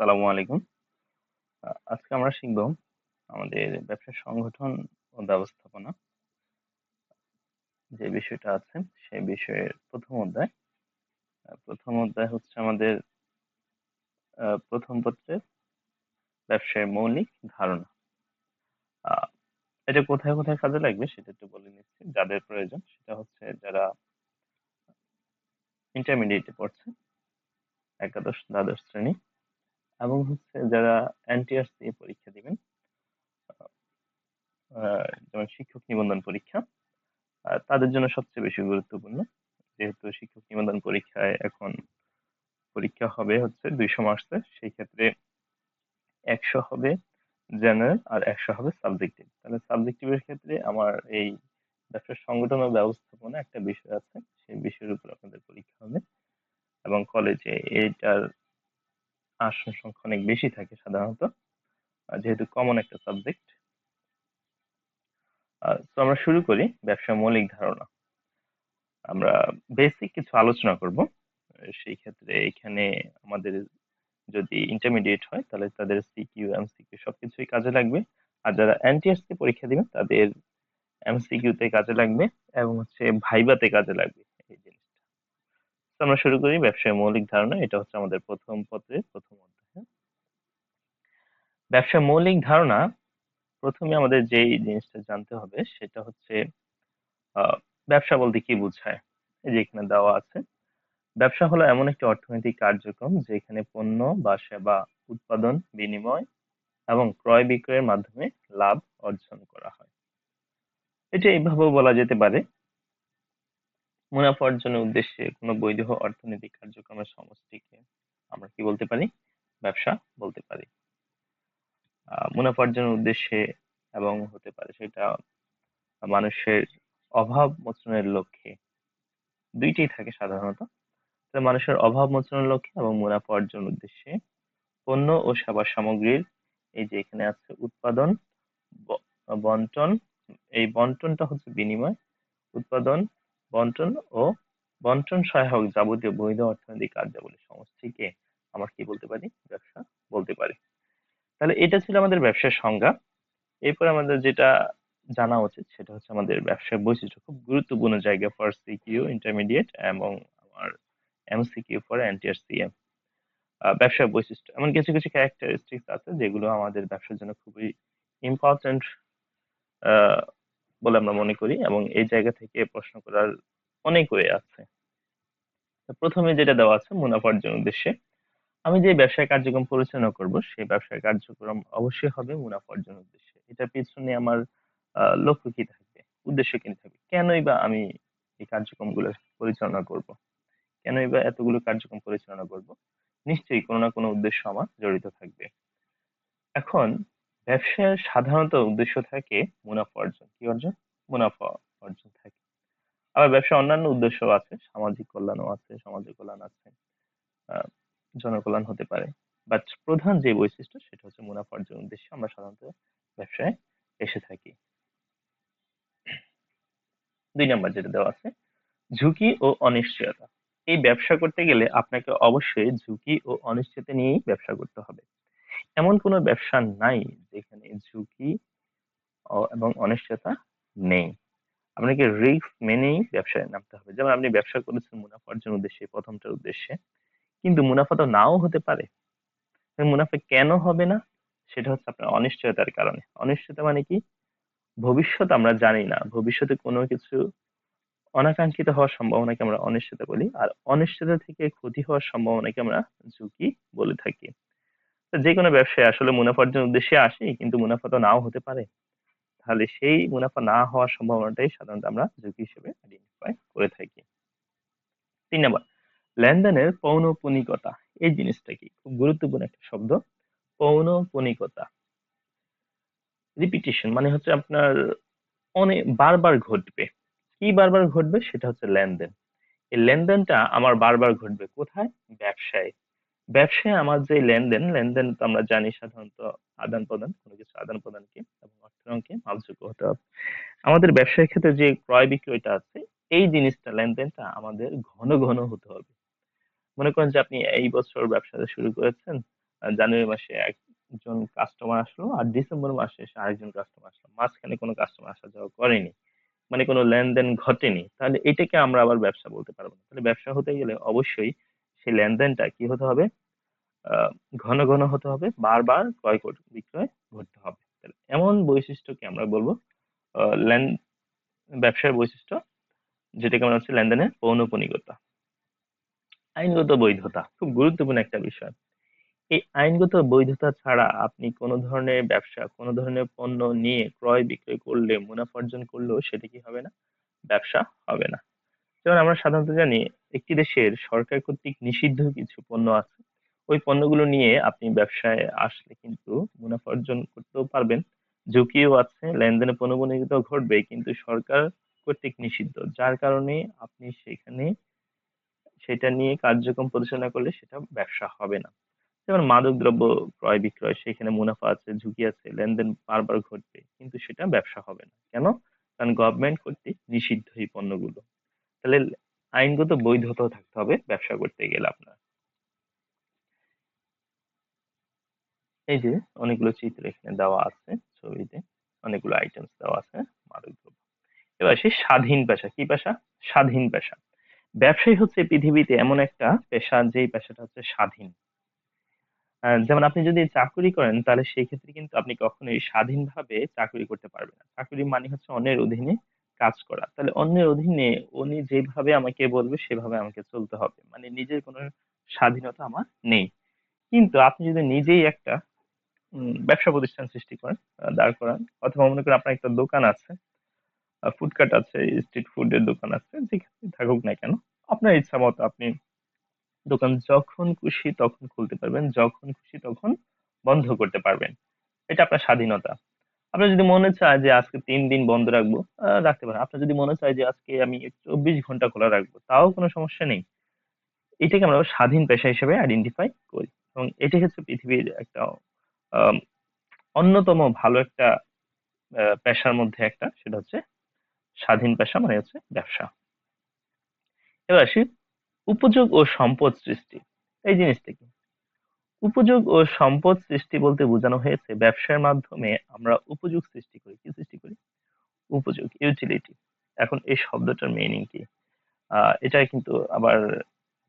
আসসালামু আলাইকুম। আজকে আমরা শিখব আমাদের ব্যবসার সংগঠন ও ব্যবস্থাপনা যে বিষয়টা আছে সেই বিষয়ের প্রথম অধ্যায়। প্রথম অধ্যায় হচ্ছে আমাদের প্রথম পত্রের ব্যবসায়ের মৌলিক ধারণা। আহ, এটা কোথায় কোথায় কাজে লাগবে সেটা একটু বলে নিচ্ছি। যাদের প্রয়োজন সেটা হচ্ছে যারা ইন্টারমিডিয়েটে পড়ছে, একাদশ দ্বাদশ শ্রেণী, এবং হচ্ছে যারা এনটিআরসি পরীক্ষা দিবেন, যেমন শিক্ষক নিবন্ধন পরীক্ষা, তাদের জন্য সবচেয়ে বেশি গুরুত্বপূর্ণ। যেহেতু শিক্ষক নিবন্ধন পরীক্ষায় এখন পরীক্ষা হবে হচ্ছে 200 মার্কসের, সেই ক্ষেত্রে 100 হবে জেনারেল আর 100 হবে সাবজেক্টিভ। তাহলে সাবজেক্টিভের ক্ষেত্রে আমার এই ব্যবসার সংগঠন ও ব্যবস্থাপনা একটা বিষয় আছে, সেই বিষয়ের উপর আপনাদের পরীক্ষা হবে। এবং কলেজে এইটার আসন সংখ্যা অনেক বেশি থাকে সাধারণত, যেহেতু কমন একটা সাবজেক্ট। তো আমরা শুরু করি ব্যবসার মৌলিক ধারণা। আমরা বেসিক কিছু আলোচনা করব। সেই ক্ষেত্রে এখানে আমাদের যদি ইন্টারমিডিয়েট হয় তাহলে তাদের সিকিউ এমসিকিউ সবকিছুই কাজে লাগবে। আর যারা এনটিএসসি পরীক্ষা দিবেন তাদের এমসিকিউ তে কাজে লাগবে এবং হচ্ছে ভাইভাতে কাজে লাগবে এই জিনিসটা। তো আমরা শুরু করি ব্যবসায় মৌলিক ধারণা। এটা হচ্ছে আমাদের প্রথম পত্রের প্রথম অধ্যায়। ব্যবসায় মৌলিক ধারণা, প্রথমে আমাদের যেই জিনিসটা জানতে হবে সেটা হচ্ছে আহ, ব্যবসা বলতে কি বোঝায়। এই যে এখানে দেওয়া আছে, ব্যবসা হলো এমন একটি অর্থনৈতিক কার্যক্রম যেখানে পণ্য বা সেবা উৎপাদন, বিনিময় এবং ক্রয় বিক্রয়ের মাধ্যমে লাভ অর্জন করা হয়। এটা এইভাবেও বলা যেতে পারে, মুনাফা অর্জনের উদ্দেশ্যে কোনো বৈধ অর্থনৈতিক কার্যক্রমের সমষ্টিকে আমরা কি বলতে পারি? ব্যবসা বলতে পারি। মুনাফা অর্জনের উদ্দেশ্যে এবং হতে পারে সেটা মানুষের অভাব মোচনের লক্ষ্যে, দুইটাই থাকে সাধারণত। তো মানুষের অভাব মোচনের লক্ষ্যে এবং মুনাফা অর্জনের উদ্দেশ্যে পণ্য ও সেবা সামগ্রীর, এই যে এখানে আছে উৎপাদন, বন্টন, এই বন্টনটা হচ্ছে বিনিময়, উৎপাদন, বন্টন ও বন্টন সহায়ক যাবতীয় বৈধ অর্থনৈতিক কার্যাবলী সমষ্টিকে আমরা কি বলতে পারি? ব্যবসা বলতে পারি। তাহলে এটা ছিল আমাদের ব্যবসার সংজ্ঞা। এরপর আমাদের যেটা জানা উচিত সেটা হচ্ছে আমাদের ব্যবসার বৈশিষ্ট্য, খুব গুরুত্বপূর্ণ জায়গা ফর সিকিউ ইন্টারমিডিয়েট এবং আমার এমসিকিউ ফর এনটিআরসিএম। ব্যবসার বৈশিষ্ট্য, এমন কিছু কিছু ক্যারেক্টারিস্টিক্স আছে যেগুলো আমাদের ব্যবসার জন্য খুবই ইম্পর্টেন্ট বলে আমরা মনে করি, এবং এই জায়গা থেকে প্রশ্ন করার অনেক ওয়ে আছে। তো প্রথমে যেটা দেওয়া আছে, মুনাফা অর্জনের উদ্দেশ্যে আমি যে ব্যবসায় কার্যক্রম পরিচালনা করব সেই ব্যবসায় কার্যক্রম অবশ্যই হবে মুনাফা অর্জনের উদ্দেশ্যে। এটার পিছনে আমার লক্ষ্য কি থাকবে, উদ্দেশ্য কি থাকবে, কেনই বা আমি এই কার্যক্রমগুলো পরিচালনা করব, কেনই বা এতগুলো কার্যক্রম পরিচালনা করব? নিশ্চয়ই কোনো না কোনো উদ্দেশ্য আমার জড়িত থাকবে। এখন ব্যবসার সাধারণত উদ্দেশ্য থাকে মুনাফা অর্জন। কি অর্জন? মুনাফা অর্জন থাকে। আবার ব্যবসার অন্যান্য উদ্দেশ্য আছে, সামাজিক কল্যাণও আছে, সমাজের কল্যাণ আছে, আহ, জনকল্যাণ হতে পারে। বাট প্রধান যে বৈশিষ্ট্য সেটা হচ্ছে মুনাফা অর্জনের উদ্দেশ্যে আমরা সাধারণত ব্যবসায় এসে থাকি। 2 নম্বর যেটা দেওয়া আছে, ঝুঁকি ও অনিশ্চয়তা। এই ব্যবসা করতে গেলে আপনাকে অবশ্যই ঝুঁকি ও অনিশ্চয়তা নিয়েই ব্যবসা করতে হবে। এমন কোনো ব্যবসা নাই যেখানে ঝুঁকি এবং অনিশ্চয়তা নেই। আপনাকে রিস্ক মেনেই ব্যবসায় নামতে হবে। যেমন আপনি ব্যবসা করেছেন মুনাফা অর্জনের উদ্দেশ্যে, প্রথমটার উদ্দেশ্যে, কিন্তু মুনাফা তো নাও হতে পারে। মুনাফা কেন হবে না? সেটা হচ্ছে আপনার অনিশ্চয়তার কারণে। অনিশ্চয়তা মানে কি? ভবিষ্যৎ আমরা জানি না, ভবিষ্যতে কোনো কিছু অনাকাঙ্ক্ষিত হওয়ার সম্ভাবনাকে আমরা অনিশ্চয়তা বলি, আর অনিশ্চয়তা থেকে ক্ষতি হওয়ার সম্ভাবনাকে আমরা ঝুঁকি বলে থাকি। তো যে কোনো ব্যবসায় আসলে মুনাফা অর্জনের উদ্দেশ্যে আসে, কিন্তু মুনাফা তো নাও হতে পারে। তাহলে সেই মুনাফা না হওয়ার সম্ভাবনাটাই সাধারণত আমরা ঝুঁকি হিসেবে আইডেন্টিফাই করে থাকি। 3 নম্বর, লেনদেনের পৌনঃপুনিকতা। এই জিনিসটা কি? খুব গুরুত্বপূর্ণ একটা শব্দ, পৌনঃপুনিকতা। রিপিটেশন মানে হচ্ছে আপনার অনেক বারবার ঘটবে। কি বারবার ঘটবে? সেটা হচ্ছে লেনদেন। এই লেনদেনটা আমার বারবার ঘটবে কোথায়? ব্যবসায়। ব্যবসায় আমার যে লেনদেন, লেনদেন তো আমরা জানি সাধারণত আদান প্রদান, কোনো কিছু আদান প্রদানকে এবং অর্থের অঙ্কে মাপযোগ্য হতে হবে। আমাদের ব্যবসায়ের ক্ষেত্রে যে ক্রয় বিক্রয়টা আছে, এই জিনিসটা লেনদেনটা আমাদের ঘন ঘন হতে হবে। মনে করেন যে আপনি এই বছর ব্যবসাটা শুরু করেছেন, জানুয়ারি মাসে একজন কাস্টমার আসলো আর ডিসেম্বর মাসে এসে আরেকজন কাস্টমার আসলো, মাঝখানে কোনো কাস্টমার আসা যাওয়া করেনি, মানে কোনো লেনদেন ঘটেনি, তাহলে এটাকে আমরা আবার ব্যবসা বলতে পারবো না। তাহলে ব্যবসা হতে গেলে অবশ্যই সেই লেনদেনটা কি হতে হবে, আহ, ঘন ঘন হতে হবে, বারবার বিক্রয় ঘটতে হবে। তাহলে এমন বৈশিষ্ট্যকে আমরা বলবো লেন ব্যবসার বৈশিষ্ট্য, যেটাকে আমরা হচ্ছে লেনদেনের পৌনঃপুনিকতা। আইনগত বৈধতা খুব গুরুত্বপূর্ণ একটা বিষয়। এই আইনগত বৈধতা ছাড়া আপনি কোনো ধরনের ব্যবসা, কোনো ধরনের পণ্য নিয়ে ক্রয় বিক্রয় করলে, মুনাফা অর্জন করলেও সেটা কি হবে না, ব্যবসা হবে না। যেমন আমরা সাধারণত জানি, একটি দেশের সরকার কর্তৃক নিষিদ্ধ কিছু পণ্য আছে, ওই পণ্যগুলো নিয়ে আপনি ব্যবসায় আসলে কিন্তু মুনাফা অর্জন করতেও পারবেন, ঝুঁকিও আছে, লেনদেনে প্রণোদনা ঘটবে, কিন্তু সরকার কর্তৃক নিষিদ্ধ, যার কারণে আপনি সেখানে সেটা নিয়ে কার্যক্রম পরিচালনা করলে সেটা ব্যবসা হবে না। যেমন মাদকদ্রব্য ক্রয় বিক্রয়, সেখানে মুনাফা আছে, ঝুঁকি আছে, লেনদেন বারবার ঘটবে, কিন্তু সেটা ব্যবসা হবে না। কেন? কারণ গভর্নমেন্ট কর্তৃক নিষিদ্ধ এই পণ্যগুলো। তাহলে আইনগত বৈধতা থাকতে হবে ব্যবসা করতে গেলে আপনার। এই যে অনেকগুলো চিত্র এখানে দেওয়া আছে ছবিতে, অনেকগুলো আইটেমস দেওয়া আছে মাদকদ্রব্য। এবার আসি স্বাধীন পেশা। কি পেশা? স্বাধীন পেশা। ব্যবসায় হচ্ছে পৃথিবীতে এমন একটা পেশা, যেই পেশাটা হচ্ছে স্বাধীন। যেমন আপনি যদি চাকরি করেন, তাহলে সেই ক্ষেত্রে কিন্তু আপনি কখনোই স্বাধীনভাবে চাকরি করতে পারবেন না। চাকরি মানে হচ্ছে অন্যের অধীনে কাজ করা। তাহলে অন্যের অধীনে উনি যেভাবে আমাকে বলবে সেভাবে আমাকে চলতে হবে, মানে নিজের কোনো স্বাধীনতা আমার নেই। কিন্তু আপনি যদি নিজেই একটা ব্যবসা প্রতিষ্ঠান সৃষ্টি করেন, দাঁড় করান, অথবা মনে করেন আপনার একটা দোকান আছে, ফুডকার্ট আছে, স্ট্রিট ফুডের দোকান আছে, যেখানে থাকুক না কেন, আপনার ইচ্ছা মতো আপনি দোকান যখন খুশি তখন খুলতে পারবেন, যখন খুশি তখন বন্ধ করতে পারবেন। এটা আপনার স্বাধীনতা। আপনার যদি মনে চায় যে আজকে 3 দিন বন্ধ রাখবো, রাখতে পারেন। আপনার যদি মনে চায় যে আজকে আমি 24 ঘন্টা খোলা রাখবো, তাও কোনো সমস্যা নেই। এটাকে আমরা স্বাধীন পেশা হিসেবে আইডেন্টিফাই করি, এবং এটি হচ্ছে পৃথিবীর একটা আম, অন্যতম ভালো একটা পেশার মধ্যে একটা, সেটা হচ্ছে স্বাধীন পেশা, মানে হচ্ছে ব্যবসা। এবার আসি উপযোগ ও সম্পদ সৃষ্টি। এই জিনিসটা কি? উপযোগ ও সম্পদ সৃষ্টি বলতে বোঝানো হয়েছে ব্যবসার মাধ্যমে আমরা উপযোগ সৃষ্টি করি। কি সৃষ্টি করি? উপযোগ, ইউটিলিটি। এখন এই শব্দটার মিনিং কি? এটা কিন্তু আবার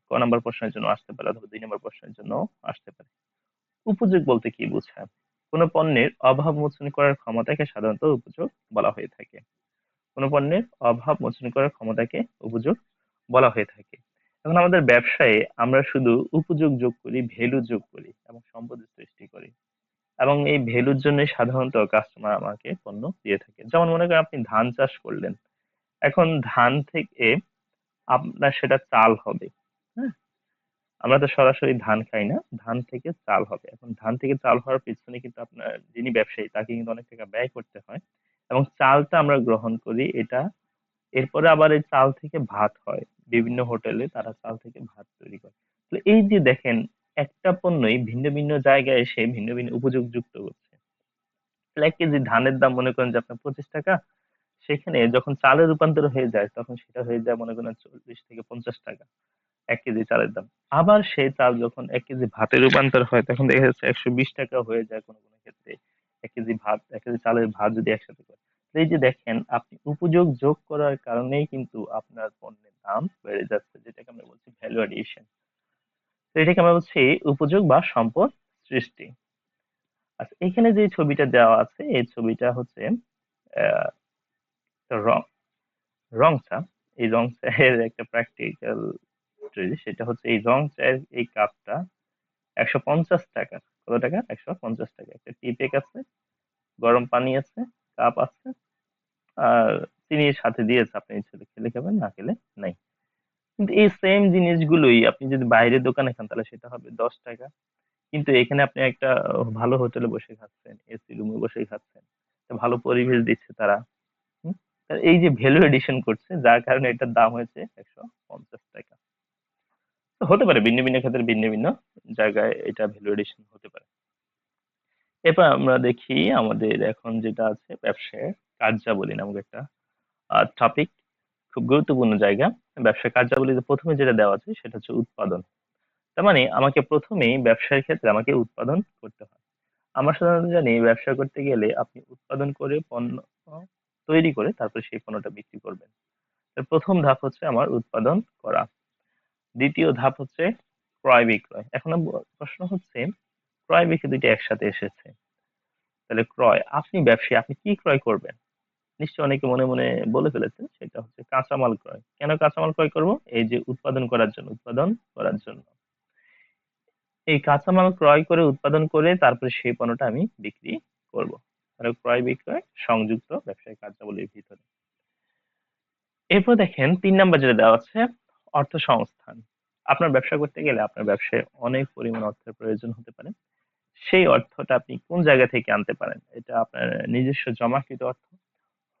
ক নাম্বার প্রশ্নের জন্য আসতে পারে, অথবা 2 নম্বর প্রশ্নের জন্য আসতে পারে। উপযোগ বলতে কি বোঝায়? কোনো পণ্যের অভাব মোচন করার ক্ষমতাকে সাধারণত উপযোগ বলা হয়ে থাকে। কোনো পণ্যের অভাব মোচন করার ক্ষমতাকে উপযোগ বলা হয়ে থাকে। এখন আমাদের ব্যবসায়ে আমরা শুধু উপযোগ যোগ করি, ভ্যালু যোগ করি এবং সম্পদ সৃষ্টি করি, এবং এই ভ্যালুর জন্যই সাধারণত কাস্টমার আমাকে পণ্য দিয়ে থাকে। যেমন মনে করেন আপনি ধান চাষ করলেন, এখন ধান থেকে আপনার সেটা চাল হবে। হ্যাঁ, আমরা তো সরাসরি ধান খাই না, ধান থেকে চাল হবে। এখন ধান থেকে চাল হওয়ার পিছনে কিন্তু আপনার যিনি ব্যবসায়ী তাকে কিন্তু অনেক টাকা ব্যয় করতে হয়, এবং চালটা আমরা গ্রহণ করি। এটা এরপরে আবার এই চাল থেকে ভাত হয়, বিভিন্ন হোটেলে তারা চাল থেকে ভাত তৈরি করে। তো এই যে দেখেন, একটা পণ্যই ভিন্ন ভিন্ন জায়গায় এসে ভিন্ন ভিন্ন উপযোগ যুক্ত করছে। তাহলে 1 কেজি ধানের দাম মনে করেন যে আপনার 25 টাকা, সেখানে যখন চালে রূপান্তর হয়ে যায় তখন সেটা হয়ে যায় মনে করেন 40 থেকে 50 টাকা, 1 কেজি চালের দাম। আবার সেই চাল যখন 1 কেজি ভাতে রূপান্তর হয়, তখন দেখা যাচ্ছে 120 টাকা হয়ে যায় কোনো কোনো ক্ষেত্রে। 1 কেজি ভাত, 1 কেজি চালের ভাত যদি একসাথে করে। তো এই যে দেখেন, আপনি উপযোগ যোগ করার কারণেই কিন্তু আপনার পণ্যের দাম বেড়ে যাচ্ছে, যেটাকে আমরা বলছি ভ্যালু এডিশন। তো এটাকে আমরা বলছি উপযোগ বা সম্পদ সৃষ্টি। আচ্ছা, এখানে যে ছবিটা দেওয়া আছে, এই ছবিটা হচ্ছে আহ রং রং চা। এই রং চায়ের একটা প্র্যাকটিক্যাল, সেটা হচ্ছে এই রং চায়ের এই কাপটা 150 টাকা। কত টাকা? 150 টাকা। একটা টি ব্যাগ আছে, গরম পানি আছে, কাপ আছে, আর চিনির সাথে দিয়েছে, আপনি ইচ্ছে হলে খেলে খাবেন, না খেলে নাই। কিন্তু এই সেম জিনিসগুলোই আপনি যদি বাইরের দোকানে খান, তাহলে সেটা হবে 10 টাকা। কিন্তু এখানে আপনি একটা ভালো হোটেলে বসে খাচ্ছেন, এসি রুমে বসে খাচ্ছেন, একটা ভালো পরিবেশ দিচ্ছে তারা। হুম? তা এই যে ভ্যালু এডিশন করছে, যার কারণে এটার দাম হয়েছে 150 টাকা। তো হতে পারে ভিন্ন ভিন্ন ক্ষেত্রে ভিন্ন ভিন্ন জায়গায় এটা ভ্যালু এডিশন হতে পারে। এরপর আমরা দেখি আমাদের এখন যেটা আছে, ব্যবসায়ের কার্যাবলী নামক একটা টপিক, খুব গুরুত্বপূর্ণ জায়গা। ব্যবসায় কার্যাবলীতে প্রথমে যেটা দেওয়া আছে সেটা হচ্ছে উৎপাদন। তার মানে আমাকে প্রথমেই ব্যবসার ক্ষেত্রে আমাকে উৎপাদন করতে হয়। আমরা সাধারণত জানি ব্যবসা করতে গেলে আপনি উৎপাদন করে পণ্য তৈরি করে তারপরে সেই পণ্যটা বিক্রি করবেন। তার প্রথম ধাপ হচ্ছে আমার উৎপাদন করা। দ্বিতীয় ধাপ হচ্ছে ক্রয় বিক্রয়। এখন প্রশ্ন হচ্ছে ক্রয় বিক্রয় দুইটা একসাথে এসেছে। তাহলে ক্রয়, আপনি ব্যবসায়ী, আপনি কি ক্রয় করবেন? নিশ্চয়ই অনেকে মনে মনে বলে ফেলেছেন সেটা হচ্ছে কাঁচামাল ক্রয়। কেন কাঁচামাল ক্রয় করব? এই যে উৎপাদন করার জন্য, উৎপাদন করার জন্য। এই কাঁচামাল ক্রয় করে উৎপাদন করে তারপরে সেই পণ্যটা আমি বিক্রি করব। তাহলে ক্রয় বিক্রয় সংযুক্ত ব্যবসায়িক কার্যাবলীর ভিতরে। এরপর দেখেন ৩ নাম্বার যেটা দেওয়া আছে অর্থ সংস্থান। আপনার ব্যবসা করতে গেলে আপনার ব্যবসায় অনেক পরিমাণ অর্থের প্রয়োজন হতে পারে। সেই অর্থটা আপনি কোন জায়গা থেকে আনতে পারেন? এটা আপনার নিজস্ব জমাকৃত অর্থ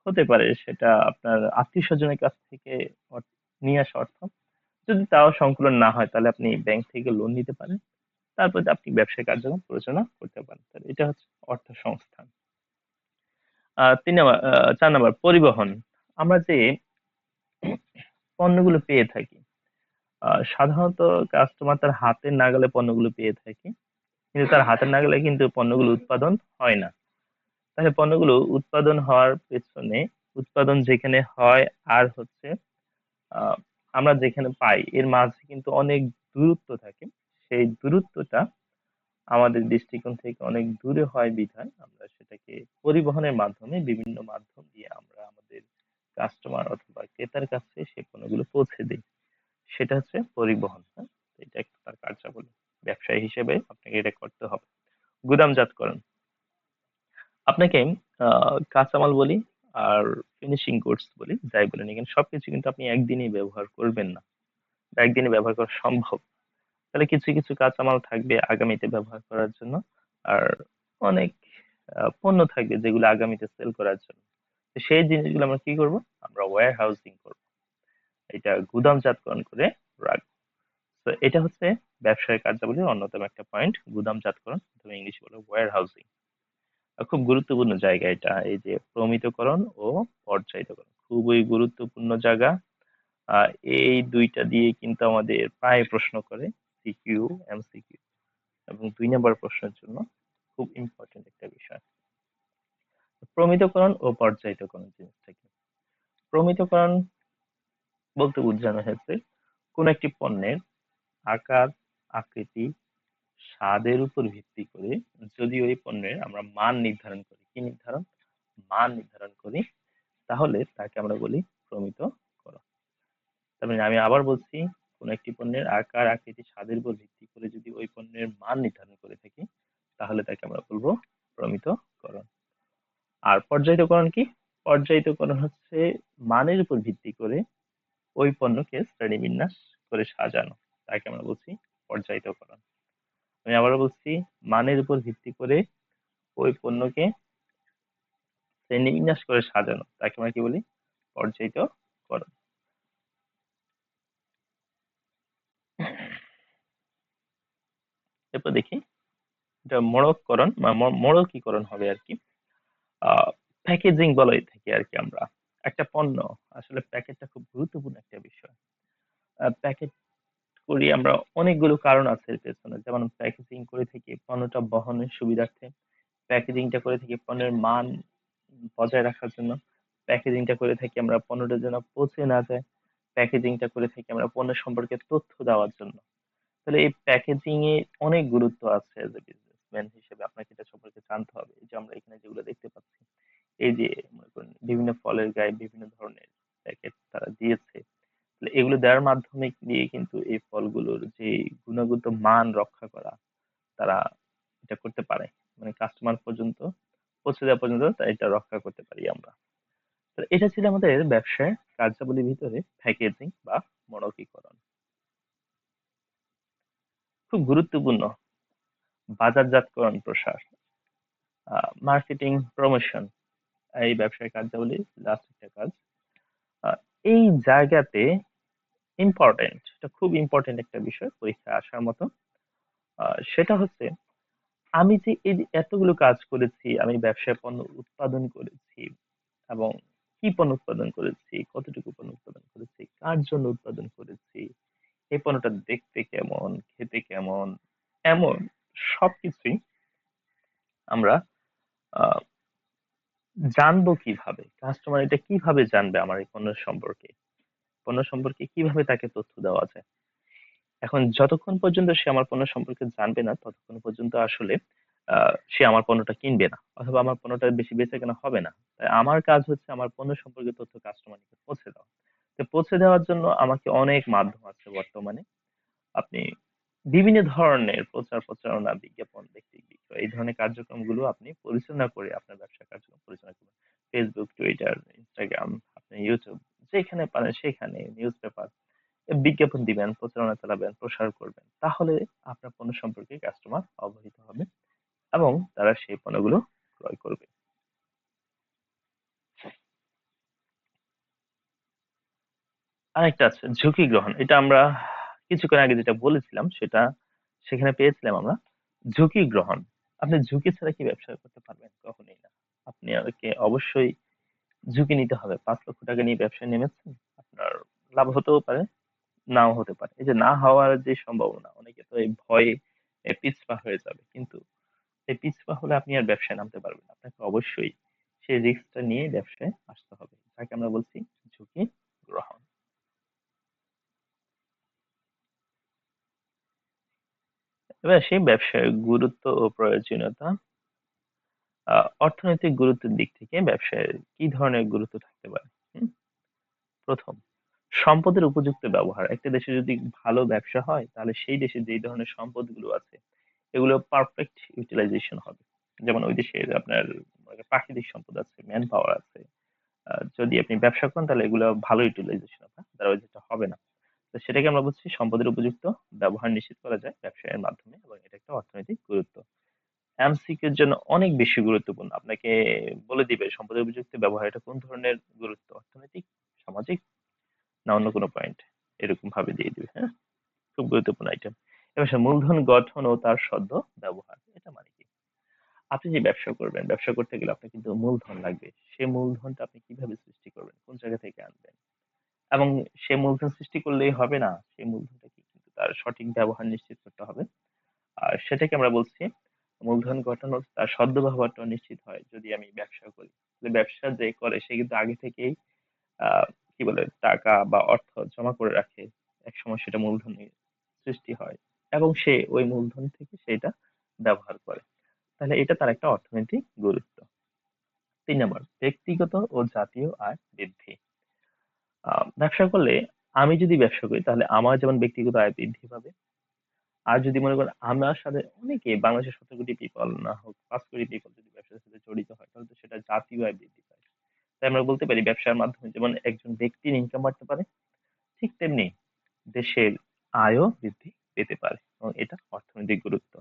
হতে পারে, সেটা আপনার আত্মীয়-স্বজনের কাছ থেকে নিয়ে আসা অর্থ। যদি তাও সংকুলন না হয় তাহলে আপনি ব্যাংক থেকে লোন নিতে পারেন। তারপরে আপনি ব্যবসায়িক কার্যক্রম পরিচালনা করতে পারেন। তাহলে এটা হচ্ছে অর্থ সংস্থান। ৩ নাম্বার ৪ নাম্বার পরিবহন। আমরা যে পণ্যগুলো পেয়ে থাকি, সাধারণত কাস্টমার তার হাতের নাগালে পণ্যগুলো পেয়ে থাকে। কিন্তু তার হাতের নাগালে কিন্তু পণ্যগুলো উৎপাদন হয় না। তাহলে পণ্যগুলো উৎপাদন হওয়ার পেছনে, উৎপাদন যেখানে হয় আর হচ্ছে আহ, আমরা যেখানে পাই এর মাঝে কিন্তু অনেক দূরত্ব থাকে। সেই দূরত্বটা আমাদের দৃষ্টিকোণ থেকে অনেক দূরে হয় বিধায় আমরা সেটাকে পরিবহনের মাধ্যমে, বিভিন্ন মাধ্যম দিয়ে আমরা আমাদের কাস্টমার অথবা ক্রেতার কাছে সেই পণ্যগুলো পৌঁছে দিই। সেটা হচ্ছে পরিবহন। হ্যাঁ, এটা একটা তার কার্যাবলী। ব্যবসায়ী হিসেবে আপনাকে এটা করতে হবে। গুদামজাতকরণ, আপনাকে কাঁচামাল বলি আর ফিনিশিং গুডস বলি, যাই বলেন না কেন সবকিছু কিন্তু আপনি একদিনই ব্যবহার করবেন না, বা একদিনে ব্যবহার করা সম্ভব। তাহলে কিছু কিছু কাঁচামাল থাকবে আগামীতে ব্যবহার করার জন্য, আর অনেক পণ্য থাকবে যেগুলো আগামীতে সেল করার জন্য। তো সেই জিনিসগুলো আমরা কি করব? আমরা ওয়্যার হাউসিং করবো, এটা গুদামজাতকরণ করে রাখবো। তো এটা হচ্ছে ব্যবসায় কার্যাবলীর অন্যতম একটা পয়েন্ট, গুদামজাতকরণ, তুমি ইংলিশে বলো ওয়্যার হাউসিং। খুব গুরুত্বপূর্ণ জায়গা এটা, এই যে প্রমিতকরণ ও পর্যায়িতকরণ খুবই গুরুত্বপূর্ণ জায়গা। আহ, এই দুইটা দিয়ে কিন্তু আমাদের প্রায় প্রশ্ন করে, সিকিউ, এমসিকিউ, এবং ২ নম্বর প্রশ্নের জন্য খুব ইম্পর্টেন্ট একটা বিষয়। প্রমিতকরণ ও পর্যায়িতকরণ জিনিসটা কি? প্রমিতকরণ বলতে বোঝানো হয়েছে কোন একটি পণ্যের আকার, আকৃতি, স্বাদের উপর ভিত্তি করে যদি ওই পণ্যের আমরা মান নির্ধারণ করি, কি নির্ধারণ? মান নির্ধারণ করি, তাহলে তাকে আমরা বলি প্রমিতকরণ। তার মানে আমি আবার বলছি, কোন একটি পণ্যের আকার, আকৃতি, স্বাদের উপর ভিত্তি করে যদি ওই পণ্যের মান নির্ধারণ করে থাকি তাহলে তাকে আমরা বলবো প্রমিতকরণ। আর পর্যায়িতকরণ কি? পর্যায়িতকরণ হচ্ছে মানের উপর ভিত্তি করে ওই পণ্যকে শ্রেণীবিন্যাস করে সাজানো, তাকে আমরা বলছি পর্যায়িতকরণ। আমি আবারও বলছি, মানের উপর ভিত্তি করে ওই পণ্যকে শ্রেণীবিন্যাস করে সাজানো, তাকে আমরা কি বলি? পর্যায়িতকরণ। এরপর দেখি এটা মোড়ককরণ বা মোড়কীকরণ হবে আর কি। প্যাকেজিং বলে থাকি আর কি আমরা। একটা পণ্য আসলে প্যাকেটটা খুব গুরুত্বপূর্ণ একটা বিষয়। প্যাকেট করি আমরা অনেকগুলো কারণ আছে এর পেছনে, যেমন প্যাকেজিং করে থাকি পণ্যটা বহনের সুবিধার্থে, প্যাকেজিংটা করে থাকি পণ্যের মান বজায় রাখার জন্য, প্যাকেজিংটা করে থাকি আমরা পণ্যটা যেন পচে না যায়, প্যাকেজিংটা করে থাকি আমরা পণ্য সম্পর্কে তথ্য দেওয়ার জন্য। তাহলে এই প্যাকেজিং এ অনেক গুরুত্ব আছে, এজ এ বিজনেসম্যান হিসেবে আপনাকে এটা সম্পর্কে জানতে হবে। এই যে আমরা এখানে যেগুলো দেখতে পাচ্ছি, এই যে মনে করেন বিভিন্ন ফলের গায়ে বিভিন্ন ধরনের প্যাকেট তারা দিয়েছে, তাহলে এগুলো দেওয়ার মাধ্যমে দিয়ে কিন্তু এই ফলগুলোর যে গুণগত মান রক্ষা করা, তারা এটা করতে পারে, মানে কাস্টমার পর্যন্ত পৌঁছে দেওয়া পর্যন্ত এটা রক্ষা করতে পারি আমরা। তো এটা ছিল আমাদের ব্যবসায় কার্যাবলীর ভিতরে প্যাকেজিং বা মণকীকরণ। খুব গুরুত্বপূর্ণ বাজারজাতকরণ, প্রসার, মার্কেটিং, প্রমোশন, এই ব্যবসায় কার্যাবলী লাস্ট একটা কাজ। আহ, এই জায়গাতে ইম্পর্টেন্ট, এটা খুব ইম্পর্টেন্ট একটা বিষয় পরীক্ষায় আসার মতো। সেটা হচ্ছে আমি যে এই যে এতগুলো কাজ করেছি, আমি ব্যবসায় পণ্য উৎপাদন করেছি, এবং কি পণ্য উৎপাদন করেছি, কতটুকু পণ্য উৎপাদন করেছি, কার জন্য উৎপাদন করেছি, এই পণ্যটা দেখতে কেমন, খেতে কেমন, এমন সবকিছুই আমরা আহ, জানবো কিভাবে? কাস্টমার এটা কিভাবে জানবে আমার এই পণ্য সম্পর্কে? পণ্য সম্পর্কে কিভাবে তাকে তথ্য দেওয়া যায়? এখন যতক্ষণ পর্যন্ত সে আমার পণ্য সম্পর্কে জানবে না, ততক্ষণ পর্যন্ত আসলে সে আমার পণ্যটা কিনবে না, অথবা আমার পণ্যটা বেশি বেচাকেনা হবে না। তাই আমার কাজ হচ্ছে আমার পণ্য সম্পর্কে তথ্য কাস্টমারকে পৌঁছে দেওয়া। তো পৌঁছে দেওয়ার জন্য আমাকে অনেক মাধ্যম আছে বর্তমানে। আপনি বিভিন্ন ধরনের প্রচার প্রচারণা, বিজ্ঞাপন, ব্যক্তি বিক্রয় এই ধরনের কার্যক্রমগুলো আপনি পরিচালনা করে আপনার ব্যবসা কার্যক্রম পরিচালনা করুন। ফেসবুক, টুইটার, ইনস্টাগ্রাম, আপনি ইউটিউব, যেখানে পারেন সেখানে নিউজ পেপার বিজ্ঞাপন দিবেন, প্রচারণা চালাবেন, প্রসার করবেন। তাহলে আপনার পণ্য সম্পর্কে কাস্টমার অবহিত হবে এবং তারা সেই পণ্যগুলো ক্রয় করবে। আরেকটা আছে ঝুঁকি গ্রহণ। এটা আমরা কিছুক্ষণ আগে যেটা বলেছিলাম সেটা সেখানে পেয়েছিলাম আমরা ঝুঁকি গ্রহণ। আপনি ঝুঁকি ছাড়া কি ব্যবসা করতে পারবেন? কখনোই না। আপনি আগে অবশ্যই ঝুঁকি নিতে হবে। 5 লক্ষ টাকা নিয়ে ব্যবসায় নেমেছেন, আপনার লাভ হতেও পারে, নাও হতে পারে। এই যে না হওয়ার যে সম্ভাবনা, অনেকে তো এই ভয়ে পিছপা হয়ে যাবে, কিন্তু এই পিছপা হলে আপনি আর ব্যবসায় নামতে পারবেন না। আপনাকে অবশ্যই সেই রিস্কটা নিয়ে ব্যবসায় আসতে হবে, যাকে আমরা বলছি ঝুঁকি গ্রহণ। এবার সেই ব্যবসার গুরুত্ব ও প্রয়োজনীয়তা। অর্থনৈতিক গুরুত্বের দিক থেকে ব্যবসায় কি ধরনের গুরুত্ব থাকতে পারে? হুম? প্রথম, সম্পদের উপযুক্ত ব্যবহার। একটা দেশে যদি ভালো ব্যবসা হয়, তাহলে সেই দেশে যেই ধরনের সম্পদগুলো আছে এগুলো পারফেক্ট ইউটিলাইজেশন হবে। যেমন ওই দেশের আপনার প্রাকৃতিক সম্পদ আছে, ম্যান পাওয়ার আছে। যদি আপনি ব্যবসা করেন তাহলে এগুলো ভালো ইউটিলাইজেশন হবে, আদারওয়াইজ এটা হবে না। তো সেটাকে আমরা বলছি সম্পদের উপযুক্ত ব্যবহার নিশ্চিত করা যায় ব্যবসায়ের মাধ্যমে, এবং এটা একটা অর্থনৈতিক গুরুত্ব। এমসিকিউ এর জন্য অনেক বেশি গুরুত্বপূর্ণ। আপনাকে বলে দিবে সম্পদের উপযুক্ত ব্যবহার এটা কোন ধরনের গুরুত্ব, অর্থনৈতিক, সামাজিক, না অন্য কোনো পয়েন্ট, এরকম ভাবে দিয়ে দিবে। হ্যাঁ, খুব গুরুত্বপূর্ণ আইটেম। এবার আসে মূলধন গঠন ও তার সদ্য ব্যবহার। এটা মানে কি? আপনি যে ব্যবসা করবেন, ব্যবসা করতে গেলে আপনার কিন্তু মূলধন লাগবে। সেই মূলধনটা আপনি কিভাবে সৃষ্টি করবেন, কোন জায়গা থেকে আনবেন, এবং সে মূলধন সৃষ্টি করলেই হবে না, সেই মূলধনটাকে কিন্তু তার সঠিক ব্যবহার নিশ্চিত করতে হবে। আর সেটাকে আমরা বলছি মূলধন গঠন ও তার সদ্ব্যবহারটা নিশ্চিত হয় যদি আমি ব্যবসা করি। তাহলে ব্যবসা যে করে সে কিন্তু আগে থেকেই কি বলে টাকা বা অর্থ জমা করে রাখে। একসময় সেটা মূলধনের সৃষ্টি হয় এবং সে ওই মূলধন থেকে সেটা ব্যবহার করে। তাহলে এটা তার একটা অর্থনৈতিক গুরুত্ব। 3 নম্বর, ব্যক্তিগত ও জাতীয় আয় বৃদ্ধি। ব্যবসা করলে, আমি যদি ব্যবসা করি তাহলে আমার যেমন ব্যক্তিগত আয় বৃদ্ধি পাবে, আর যদি মনে করেন আমার সাথে অনেকে, বাংলাদেশের 17 কোটি পিপল না হোক 5 কোটি পিপল যদি ব্যবসার সাথে জড়িত হয়, তাহলে তো সেটা জাতীয় আয় বৃদ্ধি পায়। তাই আমরা বলতে পারি ব্যবসার মাধ্যমে যেমন একজন ব্যক্তির ইনকাম বাড়তে পারে, ঠিক তেমনি দেশের আয়ও বৃদ্ধি পেতে পারে, এবং এটা অর্থনৈতিক গুরুত্ব।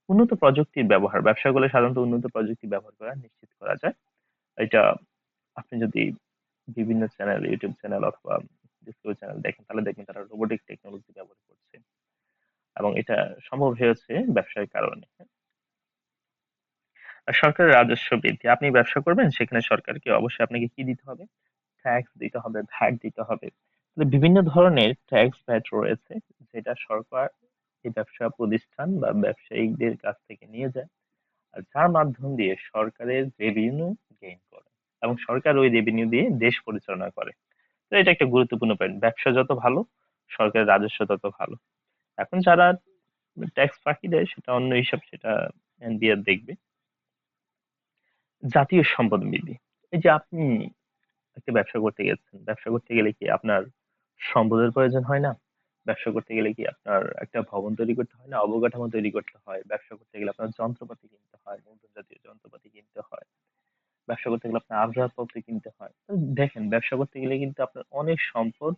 উন্নত প্রযুক্তির ব্যবহার। ব্যবসা করলে সাধারণত উন্নত প্রযুক্তি ব্যবহার করা নিশ্চিত করা যায়। এটা আপনি যদি বিভিন্ন চ্যানেল, ইউটিউব চ্যানেল অথবা ডিসকভারি চ্যানেল দেখেন, তাহলে দেখবেন তারা রোবোটিক টেকনোলজি ব্যবহার করছে, এবং এটা সম্ভব হয়েছে ব্যবসার কারণে। আর সরকারের রাজস্ব বৃদ্ধি। আপনি ব্যবসা করবেন, সেখানে সরকারকে অবশ্যই আপনাকে কি দিতে হবে? ট্যাক্স দিতে হবে, ভ্যাট দিতে হবে। তাহলে বিভিন্ন ধরনের ট্যাক্স, ভ্যাট রয়েছে, যেটা সরকার এই ব্যবসা প্রতিষ্ঠান বা ব্যবসায়িকদের কাছ থেকে নিয়ে যায়, আর যার মাধ্যম দিয়ে সরকারের রেভিনিউ গেইন করে, এবং সরকার ওই রেভিনিউ দিয়ে দেশ পরিচালনা করে। তো এটা একটা গুরুত্বপূর্ণ পয়েন্ট। ব্যবসা যত ভালো, সরকারের রাজস্ব তত ভালো। এখন যারা ট্যাক্স ফাঁকি দেয় সেটা অন্য হিসাব, সেটা এনবিআর দেখবে। জাতীয় সম্পদ বৃদ্ধি। এই যে আপনি একটা ব্যবসা করতে গেছেন, ব্যবসা করতে গেলে কি আপনার সম্পদের প্রয়োজন হয় না? ব্যবসা করতে গেলে কি আপনার একটা ভবন তৈরি করতে হয় না? অবকাঠামো তৈরি করতে হয়। ব্যবসা করতে গেলে আপনার যন্ত্রপাতি কিনতে হয়, নতুন জাতীয় যন্ত্রপাতি কিনতে হয়। ব্যবসা করতে গেলে আপনার আসবাবপত্র কিনতে হয়। তো দেখেন, ব্যবসা করতে গেলে কিন্তু আপনার অনেক সম্পদ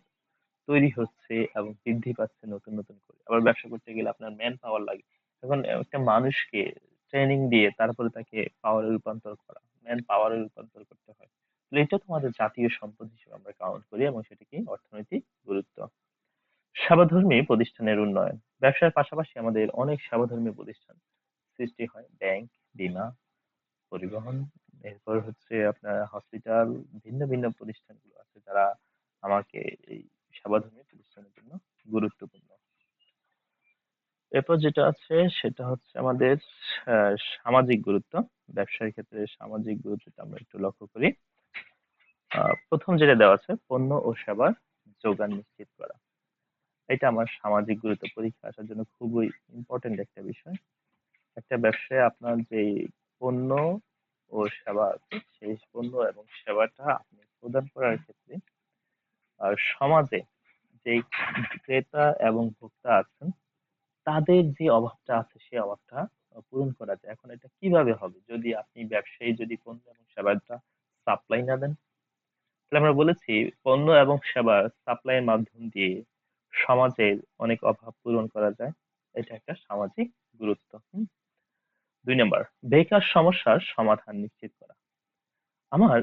তৈরি হচ্ছে এবং বৃদ্ধি পাচ্ছে নতুন নতুন করে। আবার ব্যবসা করতে গেলে আপনার ম্যান পাওয়ার লাগে। এখন একটা মানুষকে ট্রেনিং দিয়ে তারপরে তাকে পাওয়ারে রূপান্তর করা, ম্যান পাওয়ারে রূপান্তর করতে হয়। তো এটা তো আমাদের জাতীয় সম্পদ হিসেবে আমরা কাউন্ট করি, এবং সেটাকে অর্থনৈতিক গুরুত্ব। সেবাধর্মী প্রতিষ্ঠানের উন্নয়ন। ব্যবসার পাশাপাশি আমাদের অনেক সেবাধর্মী প্রতিষ্ঠান সৃষ্টি হয়। ব্যাংক, বীমা, পরিবহন, এরপর হচ্ছে আপনার হসপিটাল, ভিন্ন ভিন্ন প্রতিষ্ঠানগুলো আছে যারা আমাকে এই সেবাধর্মী প্রতিষ্ঠানের জন্য গুরুত্বপূর্ণ। এরপর যেটা আছে সেটা হচ্ছে আমাদের সামাজিক গুরুত্ব। ব্যবসার ক্ষেত্রে সামাজিক গুরুত্বটা আমরা একটু লক্ষ্য করি। প্রথম যেটা দেওয়া আছে, পণ্য ও সেবার যোগান নিশ্চিত করা। এটা আমার সামাজিক গুরুত্ব পরীক্ষা আসার জন্য খুবই ইম্পর্টেন্ট একটা বিষয়। একটা ব্যবসায় আপনার যে পণ্য ও সেবা আছে, সেই পণ্য এবং সেবাটা আপনি প্রদান করার ক্ষেত্রে সমাজে যে ক্রেতা এবং ভোক্তা আছেন তাদের যে অভাবটা আছে সেই অভাবটা পূরণ করা যায়। এখন এটা কিভাবে হবে যদি আপনি ব্যবসায়ী যদি পণ্য এবং সেবাটা সাপ্লাই না দেন? তাহলে আমরা বলেছি পণ্য এবং সেবা সাপ্লাইয়ের মাধ্যম দিয়ে সমাজের অনেক অভাব পূরণ করা যায়। এটা একটা সামাজিক গুরুত্ব। 2 নম্বর, বেকার সমস্যার সমাধান নিশ্চিত করা। আমার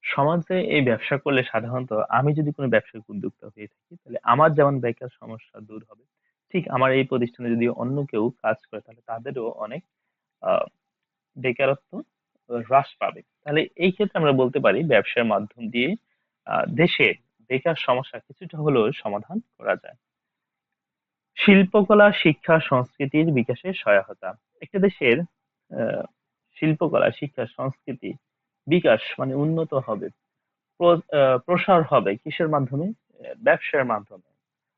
সমাজে এই ব্যবসা করলে সাধারণত আমি যদি কোনো ব্যবসায়িক উদ্যোক্তা হয়ে থাকি তাহলে আমার যেমন বেকার সমস্যা দূর হবে, ঠিক আমার এই প্রতিষ্ঠানে যদি অন্য কেউ কাজ করে তাহলে তাদেরও অনেক আহ, বেকারত্ব হ্রাস পাবে। তাহলে এই ক্ষেত্রে আমরা বলতে পারি ব্যবসার মাধ্যম দিয়ে দেশের বেকার সমস্যা কিছুটা হলেও সমাধান করা যায়। শিল্পকলা শিক্ষা সংস্কৃতির বিকাশে সহায়তা। একটা দেশের আহ, শিল্পকলা শিক্ষা সংস্কৃতি বিকাশ মানে উন্নত হবে, প্রসার হবে কিসের মাধ্যমে? ব্যবসার মাধ্যমে।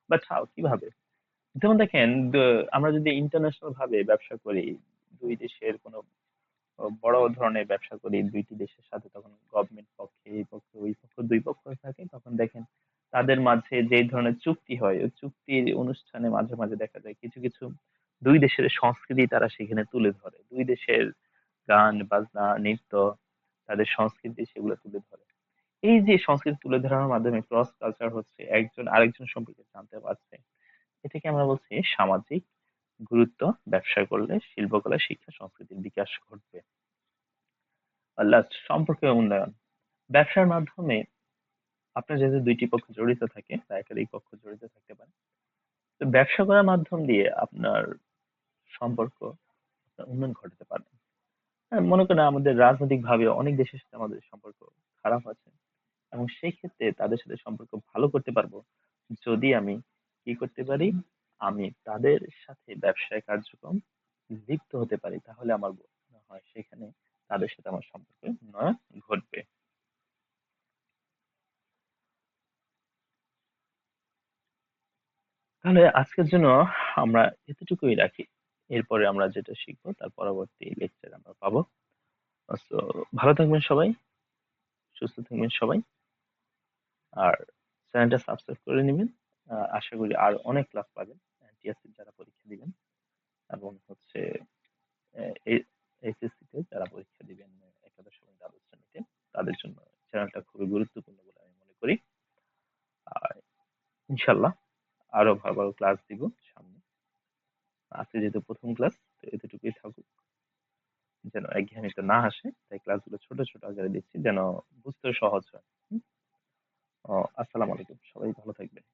বাট হাউ, কিভাবে? যেমন দেখেন, আমরা যদি ইন্টারন্যাশনাল ভাবে ব্যবসা করি, দুই দেশের কোনো বড় ধরনের ব্যবসা করি দুইটি দেশের সাথে, তখন গভর্নমেন্ট পক্ষে এই পক্ষে ওই পক্ষ দুই পক্ষ থাকে, তখন দেখেন তাদের মাঝে যে ধরনের চুক্তি হয় ওই চুক্তির অনুষ্ঠানে মাঝে মাঝে দেখা যায় কিছু কিছু দুই দেশের সংস্কৃতি তারা সেখানে তুলে ধরে, দুই দেশের গান বাজনা নৃত্য তাদের সংস্কৃতি সেগুলো তুলে ধরে। এই যে সংস্কৃতি তুলে ধরার মাধ্যমে ক্রস কালচার হচ্ছে, একজন আরেকজন সম্পর্কে জানতে পারছে, এটাকে আমরা বলছি সামাজিক গুরুত্ব। ব্যবসা করলে শিল্পকলা শিক্ষা সংস্কৃতির বিকাশ ঘটবে। আর লাস্ট, সম্পর্কের উন্নয়ন। ব্যবসার মাধ্যমে আপনার যেহেতু দুইটি পক্ষ জড়িত থাকে বা একাধিক পক্ষ জড়িত থাকতে পারে, তো ব্যবসা করার মাধ্যম দিয়ে আপনার সম্পর্ক আপনার উন্নয়ন ঘটাতে পারে। হ্যাঁ, মনে করেন আমাদের রাজনৈতিক ভাবে অনেক দেশের সাথে আমাদের সম্পর্ক খারাপ আছে, এবং সেই ক্ষেত্রে তাদের সাথে সম্পর্ক ভালো করতে পারবো যদি আমি কি করতে পারি, আমি তাদের সাথে ব্যবসায় কার্যক্রম লিপ্ত হতে পারি, তাহলে আমার মনে হয় সেখানে তাদের সাথে আমার সম্পর্কের উন্নয়ন ঘটবে। তাহলে আজকের জন্য আমরা এতটুকুই রাখি। এরপরে আমরা যেটা শিখবো তার পরবর্তী লেকচার আমরা পাবো। তো ভালো থাকবেন সবাই, সুস্থ থাকবেন সবাই, আর চ্যানেলটা সাবস্ক্রাইব করে নেবেন। আশা করি আর অনেক ক্লাস পাবেন টিএসসি যারা পরীক্ষা দিবেন, এবং হচ্ছে এইচএসসি তে যারা পরীক্ষা দিবেন একাদশ এবং দ্বাদশ শ্রেণীতে, তাদের জন্য চ্যানেলটা খুবই গুরুত্বপূর্ণ বলে আমি মনে করি। আর ইনশাল্লাহ আরো ভালো ভালো ক্লাস দিব সামনে। আজকে যেহেতু প্রথম ক্লাস, তো এতটুকুই থাকুক, যেন একঘেয়েমিতে না আসে, তাই ক্লাসগুলো ছোট ছোট আকারে দিচ্ছি যেন বুঝতে সহজ হয়। হুম? আসসালামু আলাইকুম, সবাই ভালো থাকবেন।